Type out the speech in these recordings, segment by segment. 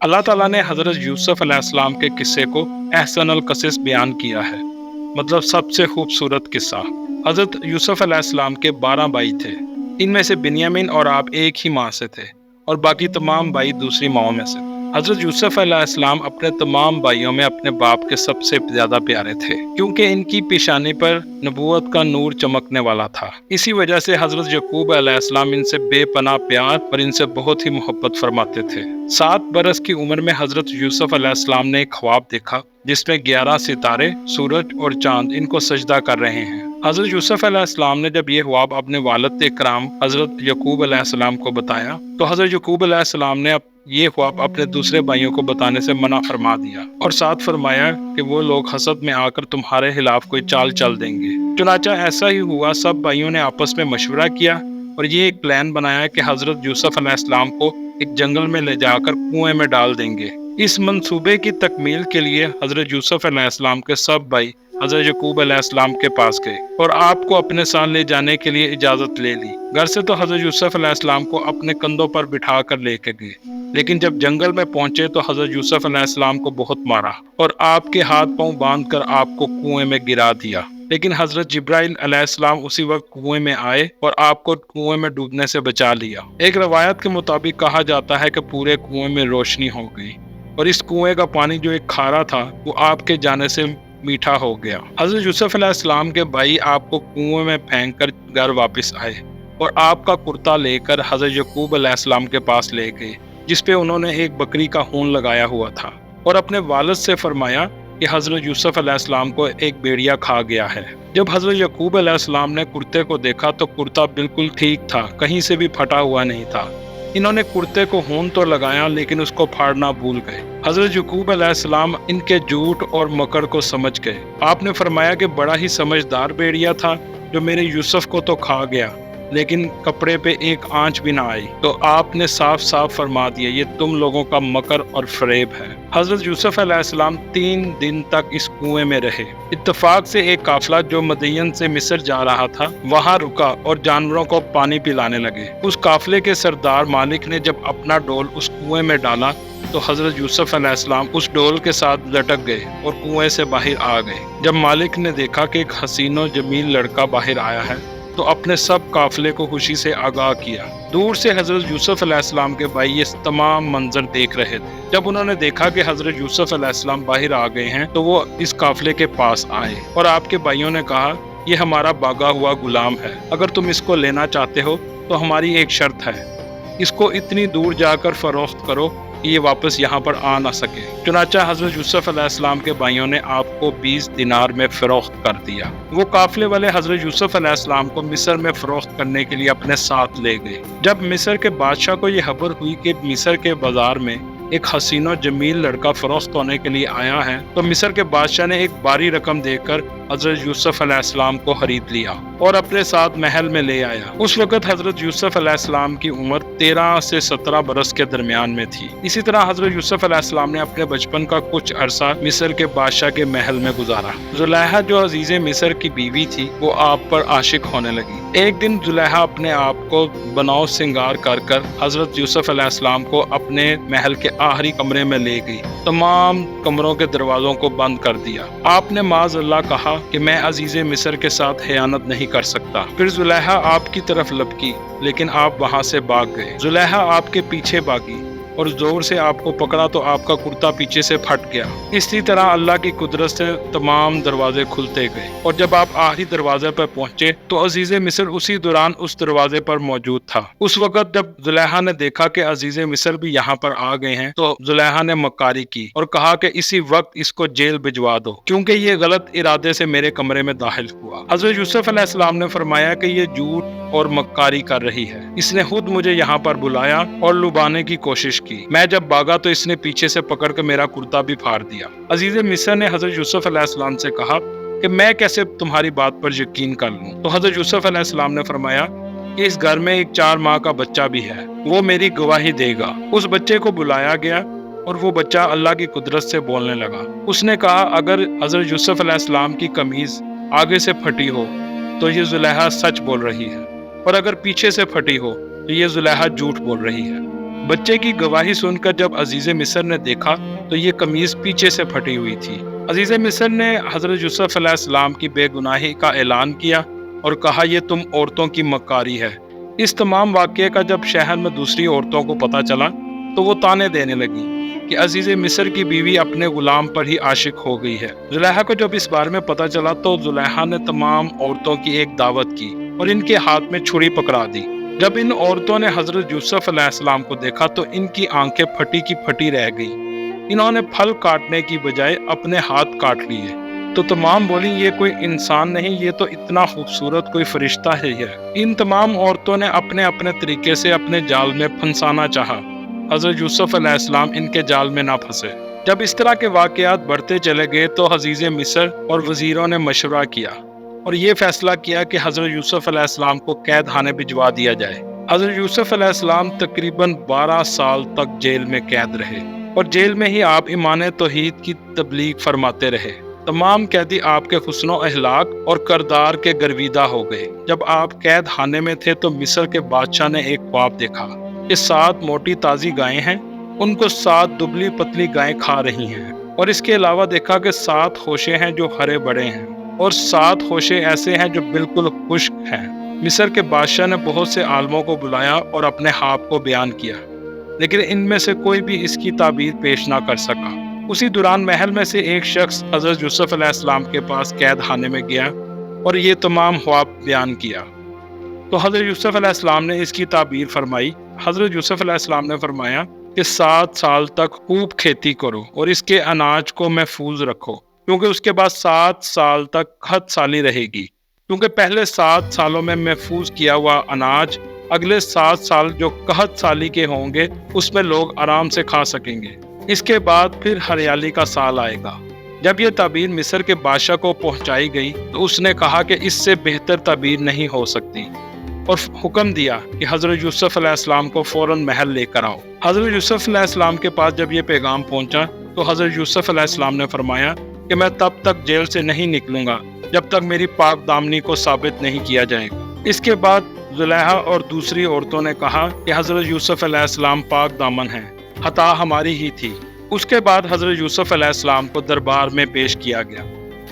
اللہ تعالیٰ نے حضرت یوسف علیہ السلام کے قصے کو احسن القصص بیان کیا ہے، مطلب سب سے خوبصورت قصہ۔ حضرت یوسف علیہ السلام کے 12 بھائی تھے، ان میں سے بنیامین اور آپ ایک ہی ماں سے تھے اور باقی تمام بھائی دوسری ماؤں میں سے تھے۔ حضرت یوسف علیہ السلام اپنے تمام بھائیوں میں اپنے باپ کے سب سے زیادہ پیارے تھے، کیونکہ ان کی پیشانی پر نبوت کا نور چمکنے والا تھا۔ اسی وجہ سے حضرت یعقوب علیہ السلام ان سے بے پناہ پیار اور ان سے بہت ہی محبت فرماتے تھے۔ 7 برس کی عمر میں حضرت یوسف علیہ السلام نے ایک خواب دیکھا جس میں 11 ستارے، سورج اور چاند ان کو سجدہ کر رہے ہیں۔ حضرت یوسف علیہ السلام نے جب یہ خواب اپنے والد اکرام حضرت یعقوب علیہ السلام کو بتایا تو حضرت یعقوب علیہ السلام نے یہ خواب اپنے دوسرے بھائیوں کو بتانے سے منع فرما دیا اور ساتھ فرمایا کہ وہ لوگ حسد میں آ کر تمہارے خلاف کوئی چال چل دیں گے۔ چنانچہ ایسا ہی ہوا، سب بھائیوں نے آپس میں مشورہ کیا اور یہ ایک پلان بنایا کہ حضرت یوسف علیہ السلام کو ایک جنگل میں لے جا کر کنویں میں ڈال دیں گے۔ اس منصوبے کی تکمیل کے لیے حضرت یوسف علیہ السلام کے سب بھائی حضرت یعقوب علیہ السلام کے پاس گئے اور آپ کو اپنے ساتھ لے جانے کے لیے اجازت لے لی۔ گھر سے تو حضرت یوسف علیہ السلام کو اپنے کندھوں پر بٹھا کر لے کے گئے، لیکن جب جنگل میں پہنچے تو حضرت یوسف علیہ السلام کو بہت مارا اور آپ کے ہاتھ پاؤں باندھ کر آپ کو کنویں میں گرا دیا۔ لیکن حضرت جبرائیل علیہ السلام اسی وقت کنویں میں آئے اور آپ کو کنویں میں ڈوبنے سے بچا لیا۔ ایک روایت کے مطابق کہا جاتا ہے کہ پورے کنویں میں روشنی ہو گئی اور اس کنویں کا پانی جو ایک کھارا تھا وہ آپ کے جانے سے میٹھا ہو گیا۔ حضرت یوسف علیہ السلام کے بھائی آپ کو کنویں میں پھینک کر گھر واپس آئے اور آپ کا کرتا لے کر حضرت یعقوب علیہ السلام کے پاس لے گئے، جس پہ انہوں نے ایک بکری کا خون لگایا ہوا تھا، اور اپنے والد سے فرمایا کہ حضرت یوسف علیہ السلام کو ایک بھیڑیا کھا گیا ہے۔ جب حضرت یعقوب علیہ السلام نے کرتے کو دیکھا تو کرتا بالکل ٹھیک تھا، کہیں سے بھی پھٹا ہوا نہیں تھا۔ انہوں نے کرتے کو خون تو لگایا لیکن اس کو پھاڑنا بھول گئے۔ حضرت یعقوب علیہ السلام ان کے جھوٹ اور مکر کو سمجھ گئے۔ آپ نے فرمایا کہ بڑا ہی سمجھدار بھیڑیا تھا جو میرے یوسف کو تو کھا گیا لیکن کپڑے پہ ایک آنچ بھی نہ آئی۔ تو آپ نے صاف صاف فرما دیا یہ تم لوگوں کا مکر اور فریب ہے۔ حضرت یوسف علیہ السلام 3 دن تک اس کنویں میں رہے۔ اتفاق سے ایک قافلہ جو مدین سے مصر جا رہا تھا وہاں رکا اور جانوروں کو پانی پلانے لگے۔ اس قافلے کے سردار مالک نے جب اپنا ڈول اس کنویں میں ڈالا تو حضرت یوسف علیہ السلام اس ڈول کے ساتھ لٹک گئے اور کنویں سے باہر آ گئے۔ جب مالک نے دیکھا کہ ایک حسین و جمیل لڑکا باہر آیا ہے تو اپنے سب قافلے کو خوشی سے آگاہ کیا۔ دور سے حضرت یوسف علیہ السلام کے بھائی یہ تمام منظر دیکھ رہے تھے۔ جب انہوں نے دیکھا کہ حضرت یوسف علیہ السلام باہر آ گئے ہیں تو وہ اس قافلے کے پاس آئے اور آپ کے بھائیوں نے کہا یہ ہمارا بھاگا ہوا غلام ہے، اگر تم اس کو لینا چاہتے ہو تو ہماری ایک شرط ہے، اس کو اتنی دور جا کر فروخت کرو کہ یہ واپس یہاں پر آ نہ سکے۔ چنانچہ حضرت یوسف علیہ السلام کے بھائیوں نے آپ کو 20 دینار میں فروخت کر دیا۔ وہ قافلے والے حضرت یوسف علیہ السلام کو مصر میں فروخت کرنے کے لیے اپنے ساتھ لے گئے۔ جب مصر کے بادشاہ کو یہ خبر ہوئی کہ مصر کے بازار میں ایک حسین و جمیل لڑکا فروخت ہونے کے لیے آیا ہے تو مصر کے بادشاہ نے ایک باری رقم دے کر حضرت یوسف علیہ السلام کو خرید لیا اور اپنے ساتھ محل میں لے آیا۔ اس وقت حضرت یوسف علیہ السلام کی عمر 13 سے 17 برس کے درمیان میں تھی۔ اسی طرح حضرت یوسف علیہ السلام نے اپنے بچپن کا کچھ عرصہ مصر کے بادشاہ کے محل میں گزارا۔ زلیخا جو عزیز مصر کی بیوی تھی وہ آپ پر عاشق ہونے لگی۔ ایک دن زلیخا اپنے آپ کو بناؤ سنگار کر کر حضرت یوسف علیہ السلام کو اپنے محل کے آخری کمرے میں لے گئی، تمام کمروں کے دروازوں کو بند کر دیا۔ آپ نے معاذ اللہ کہا کہ میں عزیز مصر کے ساتھ خیانت نہیں کر سکتا۔ پھر زلیخا آپ کی طرف لپکی لیکن آپ وہاں سے بھاگ گئے۔ زلیخا آپ کے پیچھے بھاگی اور زور سے آپ کو پکڑا تو آپ کا کرتا پیچھے سے پھٹ گیا۔ اسی طرح اللہ کی قدرت سے تمام دروازے کھلتے گئے اور جب آپ آخری دروازے پر پہنچے تو عزیز مصر اسی دوران اس دروازے پر موجود تھا۔ اس وقت جب زلیخا نے دیکھا کہ عزیز مصر بھی یہاں پر آ گئے ہیں تو زلیخا نے مکاری کی اور کہا کہ اسی وقت اس کو جیل بھجوا دو کیونکہ یہ غلط ارادے سے میرے کمرے میں داخل ہوا۔ حضرت یوسف علیہ السلام نے فرمایا کہ یہ جھوٹ اور مکاری کر رہی ہے، اس نے خود مجھے یہاں پر بلایا اور لبانے کی کوشش کی، میں جب بھاگا تو اس نے پیچھے سے پکڑ کر میرا کرتا بھی پھاڑ دیا۔ عزیز مصر نے حضرت یوسف علیہ السلام سے کہا کہ میں کیسے تمہاری بات پر یقین کر لوں؟ تو حضرت یوسف علیہ السلام نے فرمایا کہ اس گھر میں ایک 4 ماہ کا بچہ بھی ہے، وہ میری گواہی دے گا۔ اس بچے کو بلایا گیا اور وہ بچہ اللہ کی قدرت سے بولنے لگا۔ اس نے کہا اگر حضرت یوسف علیہ السلام کی قمیض آگے سے پھٹی ہو تو یہ زلیخا سچ بول رہی ہے، اور اگر پیچھے سے پھٹی ہو تو یہ زلیخا جھوٹ بول رہی ہے۔ بچے کی گواہی سن کر جب عزیز مصر نے دیکھا تو یہ قمیض پیچھے سے پھٹی ہوئی تھی۔ عزیز مصر نے حضرت یوسف علیہ السلام کی بے گناہی کا اعلان کیا اور کہا یہ تم عورتوں کی مکاری ہے۔ اس تمام واقعے کا جب شہر میں دوسری عورتوں کو پتہ چلا تو وہ طعنے دینے لگی کہ عزیز مصر کی بیوی اپنے غلام پر ہی عاشق ہو گئی ہے۔ زلیخا کو جب اس بارے میں پتہ چلا تو زلیخا نے تمام عورتوں کی ایک دعوت کی اور ان کے ہاتھ میں چھری پکڑا دی۔ جب ان عورتوں نے حضرت یوسف علیہ السلام کو دیکھا تو ان کی آنکھیں پھٹی کی پھٹی رہ گئی۔ انہوں نے پھل کاٹنے کی بجائے اپنے ہاتھ کاٹ لیے تو تمام بولی یہ کوئی انسان نہیں، یہ تو اتنا خوبصورت کوئی فرشتہ ہی ہے۔ ان تمام عورتوں نے اپنے اپنے طریقے سے اپنے جال میں پھنسانا چاہا۔ حضرت یوسف علیہ السلام ان کے جال میں نہ پھنسے۔ جب اس طرح کے واقعات بڑھتے چلے گئے تو عزیز مصر اور وزیروں نے مشورہ کیا اور یہ فیصلہ کیا کہ حضرت یوسف علیہ السلام کو قید خانے بھجوا دیا جائے۔ حضرت یوسف علیہ السلام تقریباً 12 سال تک جیل میں قید رہے اور جیل میں ہی آپ ایمان توحید کی تبلیغ فرماتے رہے۔ تمام قیدی آپ کے حسن و اخلاق اور کردار کے گرویدہ ہو گئے۔ جب آپ قید خانے میں تھے تو مصر کے بادشاہ نے ایک خواب دیکھا کہ 7 موٹی تازی گائیں ہیں، ان کو 7 دبلی پتلی گائیں کھا رہی ہیں، اور اس کے علاوہ دیکھا کہ 7 خوشے ہیں جو ہرے بڑے ہیں اور 7 خوشے ایسے ہیں جو بالکل خشک ہیں۔ مصر کے بادشاہ نے بہت سے عالموں کو بلایا اور اپنے خواب کو بیان کیا، لیکن ان میں سے کوئی بھی اس کی تعبیر پیش نہ کر سکا۔ اسی دوران محل میں سے ایک شخص حضرت یوسف علیہ السلام کے پاس قید خانے میں گیا اور یہ تمام خواب بیان کیا تو حضرت یوسف علیہ السلام نے اس کی تعبیر فرمائی۔ حضرت یوسف علیہ السلام نے فرمایا کہ 7 سال تک خوب کھیتی کرو اور اس کے اناج کو محفوظ رکھو، کیونکہ اس کے بعد 7 سال تک قحط سالی رہے گی، کیونکہ پہلے 7 سالوں میں محفوظ کیا ہوا اناج اگلے 7 سال جو قحط سالی کے ہوں گے اس میں لوگ آرام سے کھا سکیں گے۔ اس کے بعد پھر ہریالی کا سال آئے گا۔ جب یہ تعبیر مصر کے بادشاہ کو پہنچائی گئی تو اس نے کہا کہ اس سے بہتر تعبیر نہیں ہو سکتی اور حکم دیا کہ حضرت یوسف علیہ السلام کو فوراً محل لے کر آؤ۔ حضرت یوسف علیہ السلام کے پاس جب یہ پیغام پہنچا تو حضرت یوسف علیہ السلام نے فرمایا کہ میں تب تک جیل سے نہیں نکلوں گا جب تک میری پاک دامنی کو ثابت نہیں کیا جائے گا۔ اس کے بعد زلیخا اور دوسری عورتوں نے کہا کہ حضرت یوسف علیہ السلام پاک دامن ہیں، خطا ہماری ہی تھی۔ اس کے بعد حضرت یوسف علیہ السلام کو دربار میں پیش کیا گیا۔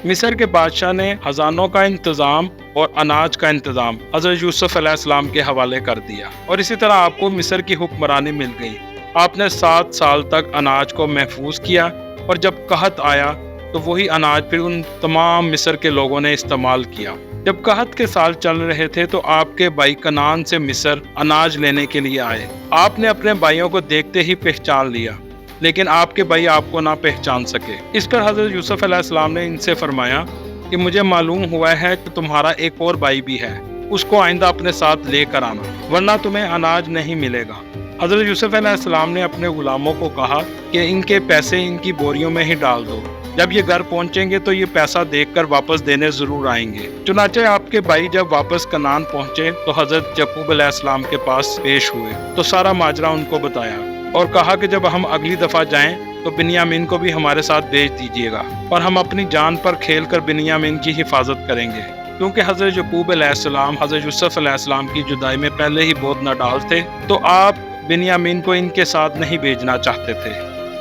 مصر کے بادشاہ نے خزانوں کا انتظام اور اناج کا انتظام حضرت یوسف علیہ السلام کے حوالے کر دیا اور اسی طرح آپ کو مصر کی حکمرانی مل گئی۔ آپ نے 7 سال تک اناج کو محفوظ کیا اور جب قحط آیا تو وہی اناج پھر ان تمام مصر کے لوگوں نے استعمال کیا۔ جب قحط کے سال چل رہے تھے تو آپ کے بھائی کنعان سے مصر اناج لینے کے لیے آئے۔ آپ نے اپنے بھائیوں کو دیکھتے ہی پہچان لیا، لیکن آپ کے بھائی آپ کو نہ پہچان سکے۔ اس پر حضرت یوسف علیہ السلام نے ان سے فرمایا کہ مجھے معلوم ہوا ہے کہ تمہارا ایک اور بھائی بھی ہے، اس کو آئندہ اپنے ساتھ لے کر آنا، ورنہ تمہیں اناج نہیں ملے گا۔ حضرت یوسف علیہ السلام نے اپنے غلاموں کو کہا کہ ان کے پیسے ان کی بوریوں میں ہی ڈال دو، جب یہ گھر پہنچیں گے تو یہ پیسہ دیکھ کر واپس دینے ضرور آئیں گے۔ چنانچہ آپ کے بھائی جب واپس کنعان پہنچے تو حضرت یعقوب علیہ السلام کے پاس پیش ہوئے تو سارا ماجرا ان کو بتایا اور کہا کہ جب ہم اگلی دفعہ جائیں تو بنیامین کو بھی ہمارے ساتھ بھیج دیجیے گا اور ہم اپنی جان پر کھیل کر بنیامین کی حفاظت کریں گے، کیونکہ حضرت یعقوب علیہ السلام حضرت یوسف علیہ السلام کی جدائی میں پہلے ہی بہت ناڈال تھے، تو آپ بنیامین کو ان کے ساتھ نہیں بھیجنا چاہتے تھے،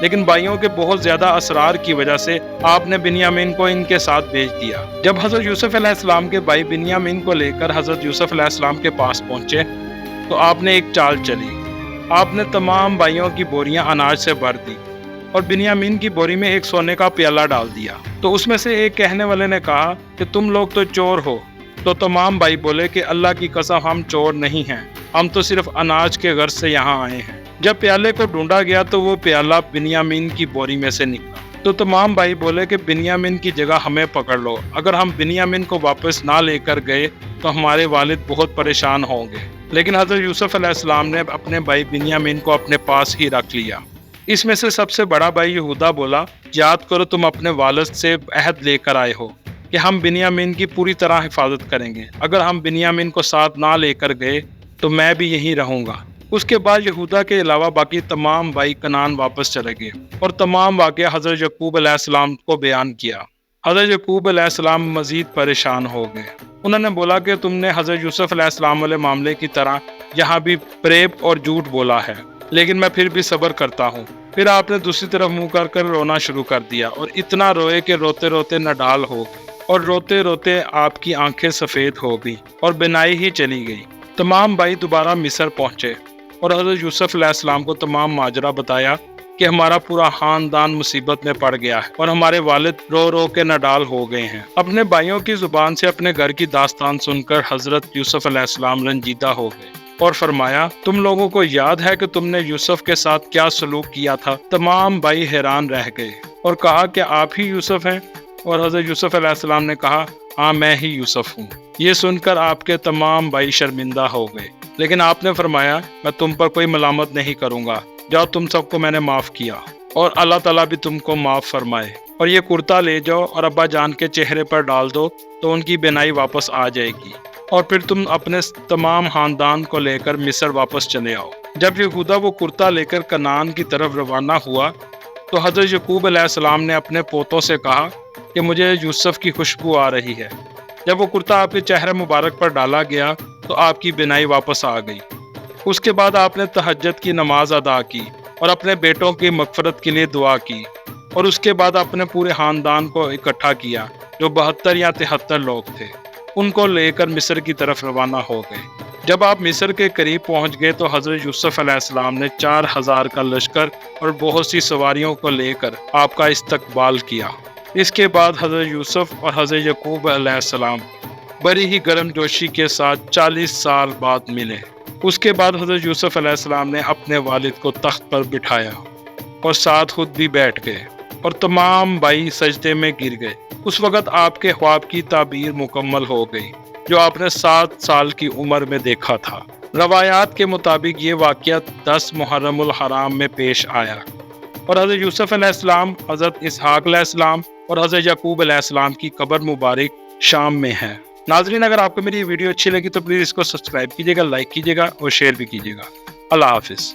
لیکن بھائیوں کے بہت زیادہ اسرار کی وجہ سے آپ نے بنیامین کو ان کے ساتھ بھیج دیا۔ جب حضرت یوسف علیہ السلام کے بھائی بنیامین کو لے کر حضرت یوسف علیہ السلام کے پاس پہنچے تو آپ نے ایک چال چلی۔ آپ نے تمام بھائیوں کی بوریاں اناج سے بھر دی اور بنیامین کی بوری میں ایک سونے کا پیالہ ڈال دیا۔ تو اس میں سے ایک کہنے والے نے کہا کہ تم لوگ تو چور ہو۔ تو تمام بھائی بولے کہ اللہ کی قسم ہم چور نہیں ہیں، ہم تو صرف اناج کے غرض سے یہاں آئے ہیں۔ جب پیالے کو ڈھونڈا گیا تو وہ پیالہ بنیامین کی بوری میں سے نکلا۔ تو تمام بھائی بولے کہ بنیامین کی جگہ ہمیں پکڑ لو، اگر ہم بنیامین کو واپس نہ لے کر گئے تو ہمارے والد بہت پریشان ہوں گے۔ لیکن حضرت یوسف علیہ السلام نے اپنے بھائی بنیامین کو اپنے پاس ہی رکھ لیا۔ اس میں سے سب سے بڑا بھائی یہودا بولا، یاد کرو تم اپنے والد سے عہد لے کر آئے ہو کہ ہم بنیامین کی پوری طرح حفاظت کریں گے، اگر ہم بنیامین کو ساتھ نہ لے کر گئے تو میں بھی یہیں رہوں گا۔ اس کے بعد یہودا کے علاوہ باقی تمام بھائی کنعان واپس چلے گئے اور تمام واقعہ حضرت یعقوب علیہ السلام کو بیان کیا۔ حضرت یعقوب علیہ السلام مزید پریشان ہو گئے۔ انہوں نے بولا کہ تم نے حضرت یوسف علیہ السلام والے معاملے کی طرح یہاں بھی فریب اور جھوٹ بولا ہے لیکن میں پھر بھی صبر کرتا ہوں۔ پھر آپ نے دوسری طرف منہ کر کر رونا شروع کر دیا اور اتنا روئے کہ روتے روتے نڈال ہو گئے، اور روتے روتے آپ کی آنکھیں سفید ہو گئی اور بینائی ہی چلی گئی۔ تمام بھائی دوبارہ مصر پہنچے اور حضرت یوسف علیہ السلام کو تمام ماجرا بتایا کہ ہمارا پورا خاندان مصیبت میں پڑ گیا ہے اور ہمارے والد رو رو کے نڈال ہو گئے ہیں۔ اپنے بھائیوں کی زبان سے اپنے گھر کی داستان سن کر حضرت یوسف علیہ السلام رنجیدہ ہو گئے اور فرمایا، تم لوگوں کو یاد ہے کہ تم نے یوسف کے ساتھ کیا سلوک کیا تھا؟ تمام بھائی حیران رہ گئے اور کہا کہ آپ ہی یوسف ہیں؟ اور حضرت یوسف علیہ السلام نے کہا، ہاں میں ہی یوسف ہوں۔ یہ سن کر آپ کے تمام بھائی شرمندہ ہو گئے، لیکن آپ نے فرمایا، میں تم پر کوئی ملامت نہیں کروں گا، جاؤ تم سب کو میں نے معاف کیا اور اللہ تعالیٰ بھی تم کو معاف فرمائے، اور یہ کرتا لے جاؤ اور ابا جان کے چہرے پر ڈال دو تو ان کی بینائی واپس آ جائے گی، اور پھر تم اپنے تمام خاندان کو لے کر مصر واپس چلے آؤ۔ جب یہودا وہ کرتا لے کر کنعان کی طرف روانہ ہوا تو حضرت یعقوب علیہ السلام نے اپنے پوتوں سے کہا کہ مجھے یوسف کی خوشبو آ رہی ہے۔ جب وہ کرتا آپ کے چہرے مبارک پر ڈالا گیا تو آپ کی بینائی واپس آ گئی۔ اس کے بعد آپ نے تہجد کی نماز ادا کی اور اپنے بیٹوں کی مغفرت کے لیے دعا کی، اور اس کے بعد اپنے پورے خاندان کو اکٹھا کیا جو 72 یا 73 لوگ تھے، ان کو لے کر مصر کی طرف روانہ ہو گئے۔ جب آپ مصر کے قریب پہنچ گئے تو حضرت یوسف علیہ السلام نے 4000 کا لشکر اور بہت سی سواریوں کو لے کر آپ کا استقبال کیا۔ اس کے بعد حضرت یوسف اور حضرت یعقوب علیہ السلام بڑی ہی گرم جوشی کے ساتھ 40 سال بعد ملے۔ اس کے بعد حضرت یوسف علیہ السلام نے اپنے والد کو تخت پر بٹھایا اور ساتھ خود بھی بیٹھ گئے، اور تمام بھائی سجدے میں گر گئے۔ اس وقت آپ کے خواب کی تعبیر مکمل ہو گئی جو آپ نے 7 سال کی عمر میں دیکھا تھا۔ روایات کے مطابق یہ واقعہ 10 محرم الحرام میں پیش آیا، اور حضرت یوسف علیہ السلام، حضرت اسحاق علیہ السلام اور حضرت یعقوب علیہ السلام کی قبر مبارک شام میں ہے۔ ناظرین، اگر آپ کو میری ویڈیو اچھی لگی تو پلیز اس کو سبسکرائب کیجیے گا، لائک کیجیے گا اور شیئر بھی کیجیے گا۔ اللہ حافظ۔